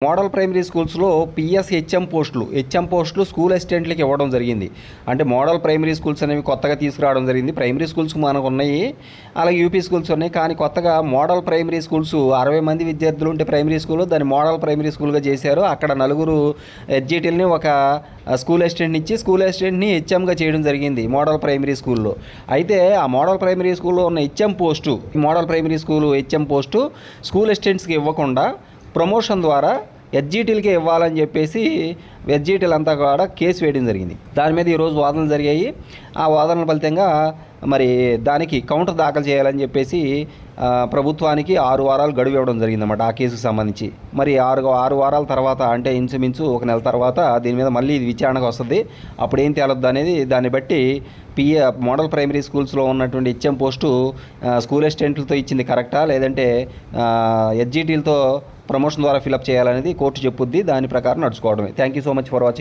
Model primary స్కూల్స్లో PS HM పోస్టులు school అసిస్టెంట్లకి ఇవ్వడం జరిగింది. అంటే మోడల్ ప్రైమరీ స్కూల్స్ అనేవి కొత్తగా తీసుకురావడం జరిగింది. ప్రైమరీ స్కూల్స్ మనకు ఉన్నాయి, అలాగే యూపీ స్కూల్స్ ఉన్నాయి. కానీ కొత్తగా మోడల్ ప్రైమరీ స్కూల్స్ 60 మంది విద్యార్థులు ఉంటే ప్రైమరీ స్కూల్ దాన్ని మోడల్ ప్రైమరీ స్కూల్గా చేశారు. అక్కడ 4 ఎడ్జిటీలని ఒక స్కూల్ అసిస్టెంట్ని ఇచ్చి స్కూల్ అసిస్టెంట్ని హెచ్ఎంగా చేయడం జరిగింది మోడల్ ప్రైమరీ స్కూల్లో. అయితే ఆ మోడల్ ప్రైమరీ స్కూల్లో ఉన్న model primary school HM post school అసిస్టెంట్స్కి ఇవ్వకుండా ప్రమోషన్ ద్వారా ఎడ్జిటీలకే ఇవ్వాలని చెప్పేసి ఎడ్జిటీలంతా కూడా కేసు వేయడం జరిగింది. దాని మీద ఈరోజు వాదనలు జరిగాయి. ఆ వాదనల ఫలితంగా మరి దానికి కౌంటర్ దాఖలు చేయాలని చెప్పేసి ప్రభుత్వానికి 6 వారాలు గడువు ఇవ్వడం జరిగిందన్నమాట ఆ కేసుకు సంబంధించి. మరి 6 వారాల తర్వాత, అంటే ఇంచుమించు 1 నెల తర్వాత దీని మీద మళ్ళీ ఇది విచారణకు వస్తుంది. అప్పుడు ఏం తేలొద్దు అనేది దాన్ని బట్టి మోడల్ ప్రైమరీ స్కూల్స్లో ఉన్నటువంటి హెచ్ఎం పోస్టు స్కూల్ అసిస్టెంట్లతో ఇచ్చింది కరెక్టా, లేదంటే ఎడ్జిటీలతో ప్రమోషన్ ద్వారా ఫిలప్ చేయాలనేది కోర్టు చెప్పుద్ది. దాని ప్రకారం నడుచుకోవడమే. Thank you so much for watching.